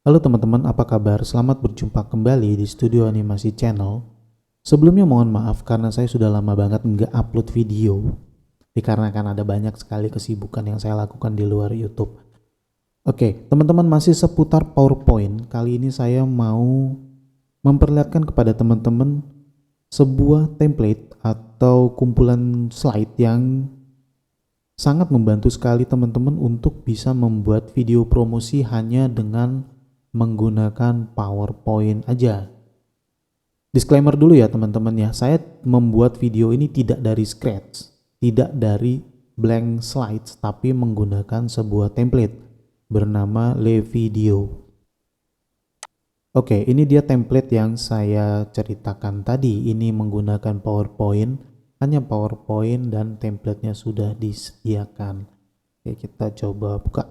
Halo teman-teman, apa kabar? Selamat berjumpa kembali di Studio Animasi Channel. Sebelumnya mohon maaf karena saya sudah lama banget nggak upload video, dikarenakan ada banyak sekali kesibukan yang saya lakukan di luar YouTube. Oke, teman-teman, masih seputar PowerPoint. Kali ini saya mau memperlihatkan kepada teman-teman sebuah template atau kumpulan slide yang sangat membantu sekali teman-teman untuk bisa membuat video promosi hanya dengan menggunakan PowerPoint aja. Disclaimer dulu ya teman-teman ya, saya membuat video ini tidak dari scratch, tidak dari blank slides, tapi menggunakan sebuah template bernama LeVideo. Oke, ini dia template yang saya ceritakan tadi. Ini menggunakan PowerPoint, hanya PowerPoint dan templatenya sudah disediakan. Oke, kita coba buka.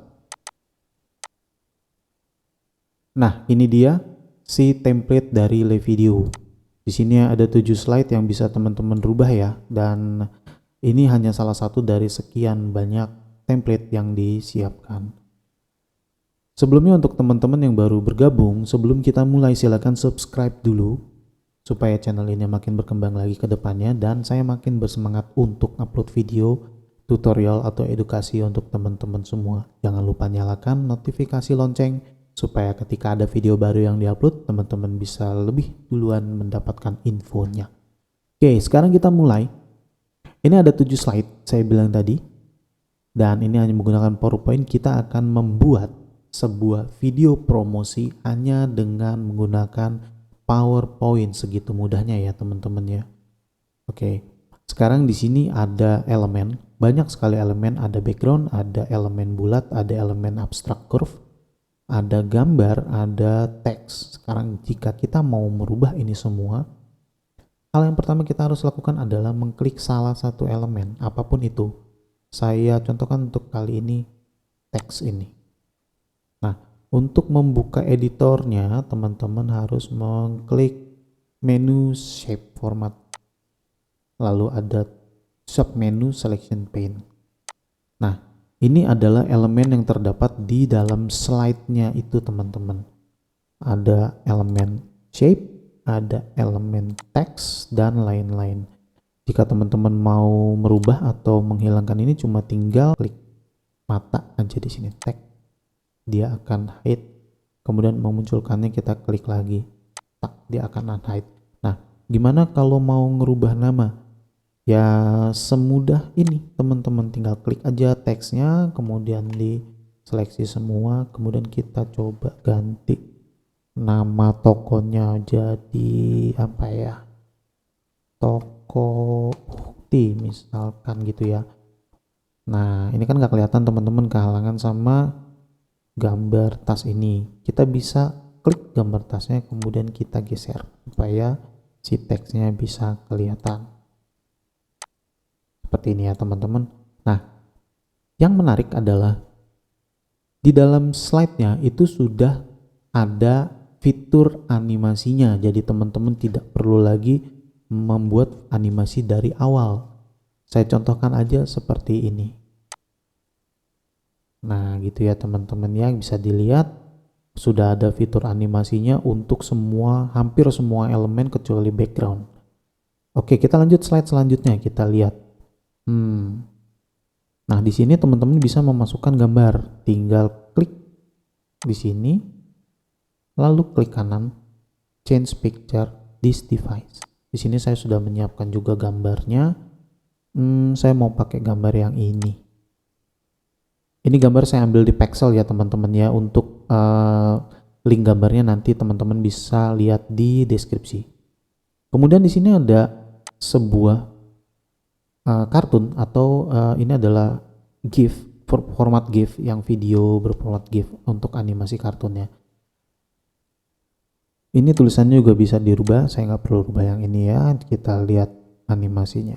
Nah, ini dia si template dari LeVideo. Di sini ada 7 slide yang bisa teman-teman rubah ya, dan ini hanya salah satu dari sekian banyak template yang disiapkan. Sebelumnya untuk teman-teman yang baru bergabung, sebelum kita mulai silakan subscribe dulu supaya channel ini makin berkembang lagi ke depannya dan saya makin bersemangat untuk upload video, tutorial atau edukasi untuk teman-teman semua. Jangan lupa nyalakan notifikasi lonceng supaya ketika ada video baru yang diupload, teman-teman bisa lebih duluan mendapatkan infonya. Oke, sekarang kita mulai. Ini ada 7 slide saya bilang tadi, dan ini hanya menggunakan PowerPoint. Kita akan membuat sebuah video promosi hanya dengan menggunakan PowerPoint. Segitu mudahnya ya teman-teman ya. Oke, sekarang di sini ada elemen, banyak sekali elemen. Ada background, ada elemen bulat, ada elemen abstract curve, ada gambar, ada teks. Sekarang jika kita mau merubah ini semua, hal yang pertama kita harus lakukan adalah mengklik salah satu elemen, apapun itu. Saya contohkan untuk kali ini teks ini. Nah, untuk membuka editornya, teman-teman harus mengklik menu shape format. Lalu ada submenu selection pane. Nah, ini adalah elemen yang terdapat di dalam slide-nya itu teman-teman. Ada elemen shape, ada elemen teks, dan lain-lain. Jika teman-teman mau merubah atau menghilangkan ini, cuma tinggal klik mata aja di sini, tag. Dia akan hide. Kemudian memunculkannya kita klik lagi, tak, dia akan unhide. Nah, gimana kalau mau ngerubah nama? Ya semudah ini teman-teman, tinggal klik aja teksnya, kemudian diseleksi semua, kemudian kita coba ganti nama tokonya jadi apa ya, toko Ukti misalkan gitu ya. Nah ini kan gak kelihatan teman-teman, kehalangan sama gambar tas ini. Kita bisa klik gambar tasnya, kemudian kita geser supaya si teksnya bisa kelihatan seperti ini ya teman-teman. Nah, yang menarik adalah di dalam slide-nya itu sudah ada fitur animasinya. Jadi teman-teman tidak perlu lagi membuat animasi dari awal. Saya contohkan aja seperti ini. Nah, gitu ya teman-teman ya, bisa dilihat sudah ada fitur animasinya untuk semua, hampir semua elemen kecuali background. Oke, kita lanjut slide selanjutnya, kita lihat. Nah, di sini teman-teman bisa memasukkan gambar. Tinggal klik di sini, lalu klik kanan, change picture this device. Di sini saya sudah menyiapkan juga gambarnya. Saya mau pakai gambar yang ini. Ini gambar saya ambil di Pexel ya teman-teman ya. Untuk link gambarnya nanti teman-teman bisa lihat di deskripsi. Kemudian di sini ada sebuah kartun atau ini adalah GIF, format GIF, yang video berformat GIF untuk animasi kartunnya. Ini tulisannya juga bisa dirubah, saya nggak perlu rubah yang ini ya. Kita lihat animasinya.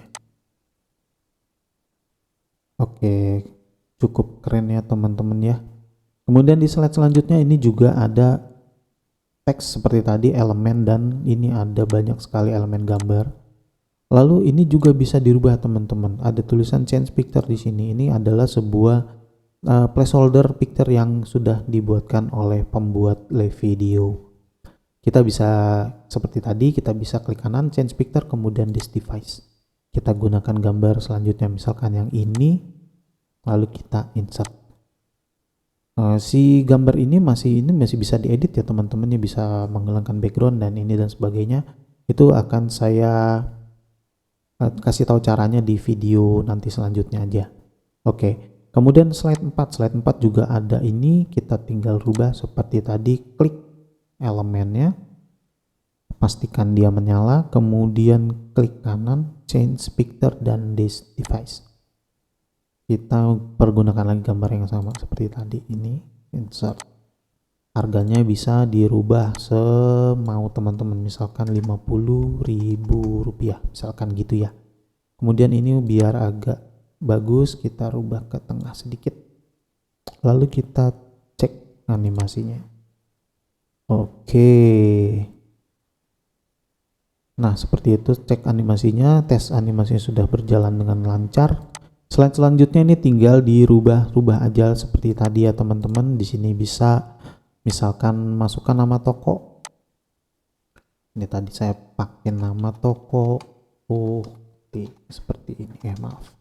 Oke, cukup keren ya teman-teman ya. Kemudian di slide selanjutnya ini juga ada teks seperti tadi, elemen, dan ini ada banyak sekali elemen gambar. Lalu ini juga bisa dirubah teman-teman. Ada tulisan change picture di sini. Ini adalah sebuah placeholder picture yang sudah dibuatkan oleh pembuat live video. Kita bisa seperti tadi, kita bisa klik kanan change picture, kemudian this device. Kita gunakan gambar selanjutnya, misalkan yang ini, lalu kita insert. Si gambar ini masih bisa diedit ya teman-teman, ya bisa menghilangkan background dan ini dan sebagainya. Itu akan saya kasih tahu caranya di video nanti selanjutnya aja. Oke, kemudian slide 4 juga ada ini, kita tinggal rubah seperti tadi, klik elemennya, pastikan dia menyala, kemudian klik kanan change picture dan this device. Kita pergunakan lagi gambar yang sama seperti tadi, ini insert. Harganya bisa dirubah semau teman-teman, misalkan Rp50.000 misalkan gitu ya. Kemudian ini biar agak bagus kita rubah ke tengah sedikit, lalu kita cek animasinya. Oke, nah seperti itu cek animasinya, tes animasinya sudah berjalan dengan lancar. Slide selanjutnya ini tinggal dirubah aja seperti tadi ya teman-teman. Di sini bisa misalkan masukkan nama toko. Ini tadi saya pakai nama toko seperti ini, maaf.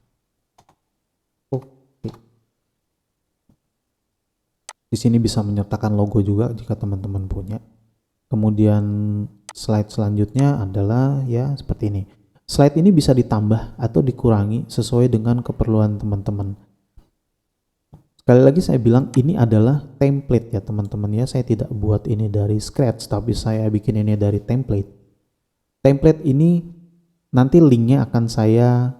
Di sini bisa menyertakan logo juga jika teman-teman punya. Kemudian slide selanjutnya adalah ya seperti ini. Slide ini bisa ditambah atau dikurangi sesuai dengan keperluan teman-teman. Sekali lagi saya bilang ini adalah template ya teman-teman ya. Saya tidak buat ini dari scratch, tapi saya bikin ini dari template. Template ini nanti linknya akan saya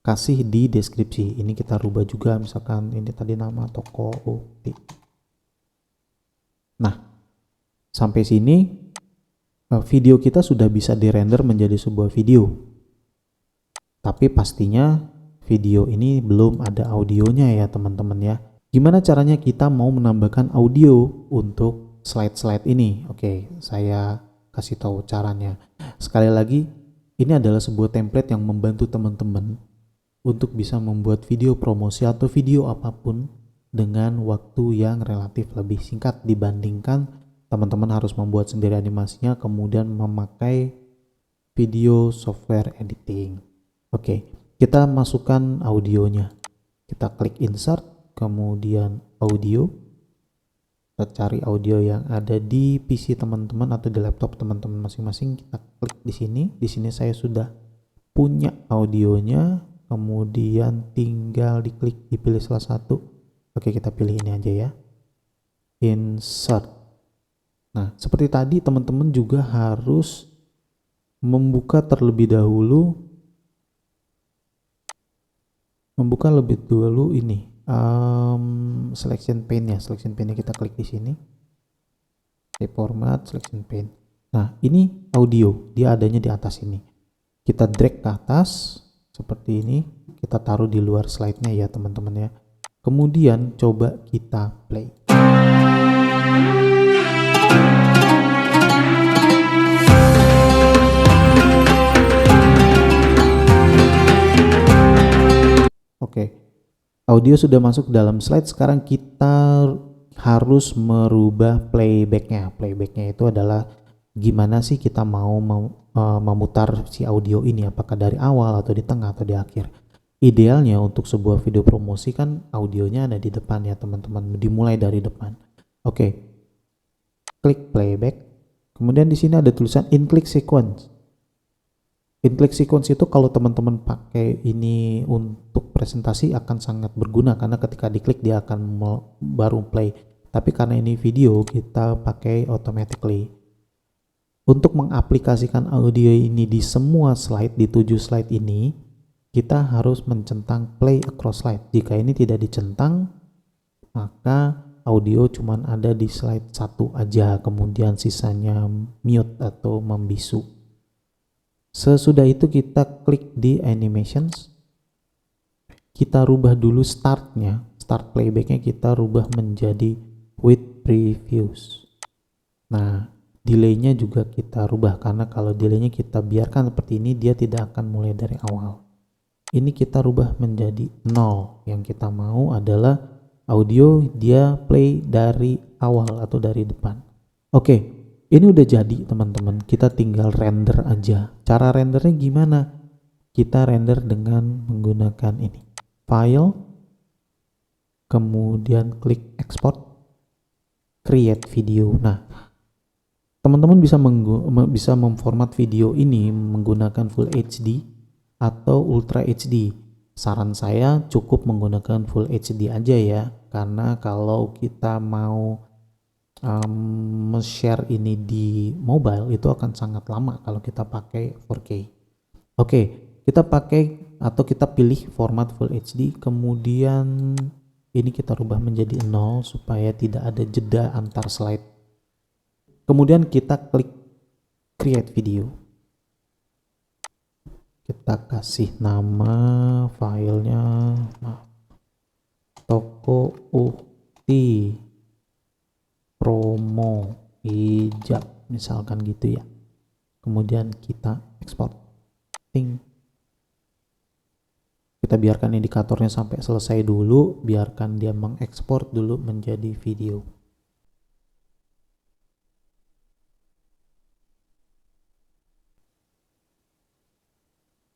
kasih di deskripsi. Ini kita rubah juga, misalkan ini tadi nama toko Ukti. Nah, sampai sini video kita sudah bisa dirender menjadi sebuah video. Tapi pastinya video ini belum ada audionya ya teman-teman ya. Gimana caranya kita mau menambahkan audio untuk slide-slide ini? Oke, saya kasih tahu caranya. Sekali lagi, ini adalah sebuah template yang membantu teman-teman untuk bisa membuat video promosi atau video apapun dengan waktu yang relatif lebih singkat dibandingkan teman-teman harus membuat sendiri animasinya kemudian memakai video software editing. Oke, kita masukkan audionya. Kita klik insert, kemudian audio. Kita cari audio yang ada di PC teman-teman atau di laptop teman-teman masing-masing. Kita klik di sini. Di sini saya sudah punya audionya. Kemudian tinggal diklik, dipilih salah satu. Oke, kita pilih ini aja ya. Insert. Nah, seperti tadi teman-teman juga harus membuka terlebih dahulu, ini selection pane ya. Selection pane kita klik di sini. Format selection pane. Nah, ini audio, dia adanya di atas ini. Kita drag ke atas seperti ini, kita taruh di luar slide-nya ya teman-teman ya. Kemudian coba kita play. Oke, audio sudah masuk dalam slide. Sekarang kita harus merubah playbacknya. Playbacknya itu adalah gimana sih kita mau memutar si audio ini, apakah dari awal atau di tengah atau di akhir. Idealnya untuk sebuah video promosi kan audionya ada di depan ya teman-teman, dimulai dari depan. Oke, klik playback. Kemudian di sini ada tulisan in-click sequence. In-click sequence itu kalau teman-teman pakai ini untuk presentasi akan sangat berguna karena ketika diklik dia akan baru play. Tapi karena ini video kita pakai automatically. Untuk mengaplikasikan audio ini di semua slide, di 7 slide ini, kita harus mencentang play across slide. Jika ini tidak dicentang, maka audio cuman ada di slide 1 aja, kemudian sisanya mute atau membisu. Sesudah itu kita klik di animations, kita rubah dulu startnya, start playbacknya kita rubah menjadi with previews. Nah, delaynya juga kita rubah karena kalau delaynya kita biarkan seperti ini dia tidak akan mulai dari awal. Ini kita rubah menjadi 0. Yang kita mau adalah audio dia play dari awal atau dari depan. Oke, ini udah jadi teman-teman, kita tinggal render aja. Cara rendernya gimana? Kita render dengan menggunakan ini, file, kemudian klik export, create video. Nah, teman-teman bisa memformat video ini menggunakan Full HD atau Ultra HD. Saran saya cukup menggunakan Full HD aja ya, karena kalau kita mau share ini di mobile itu akan sangat lama kalau kita pakai 4K. Oke, kita pakai atau kita pilih format Full HD, kemudian ini kita rubah menjadi 0 supaya tidak ada jeda antar slide. Kemudian kita klik create video. Kita kasih nama filenya Toko Ukti Promo Hijab misalkan gitu ya. Kemudian kita ekspor. Kita biarkan indikatornya sampai selesai dulu, biarkan dia mengekspor dulu menjadi video.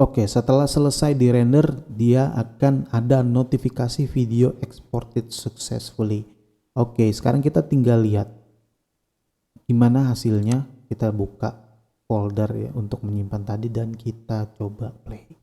Oke, setelah selesai di render, dia akan ada notifikasi video exported successfully. Oke, sekarang kita tinggal lihat gimana hasilnya. Kita buka folder ya untuk menyimpan tadi dan kita coba play.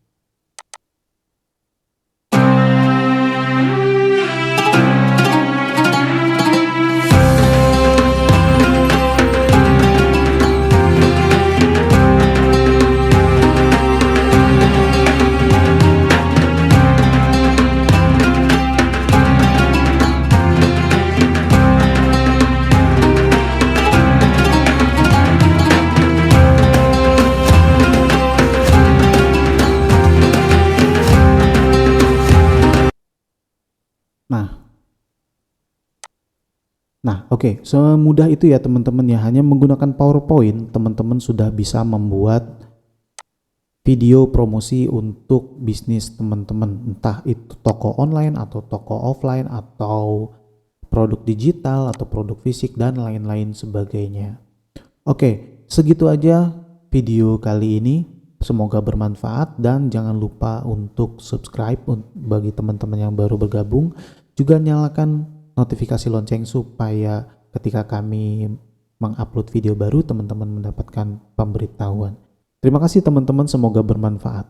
Nah, oke, semudah itu ya teman-teman ya. Hanya menggunakan PowerPoint, teman-teman sudah bisa membuat video promosi untuk bisnis teman-teman. Entah itu toko online atau toko offline atau produk digital atau produk fisik dan lain-lain sebagainya. Oke, segitu aja video kali ini. Semoga bermanfaat dan jangan lupa untuk subscribe bagi teman-teman yang baru bergabung. Juga nyalakan notifikasi lonceng supaya ketika kami mengupload video baru teman-teman mendapatkan pemberitahuan. Terima kasih teman-teman, semoga bermanfaat.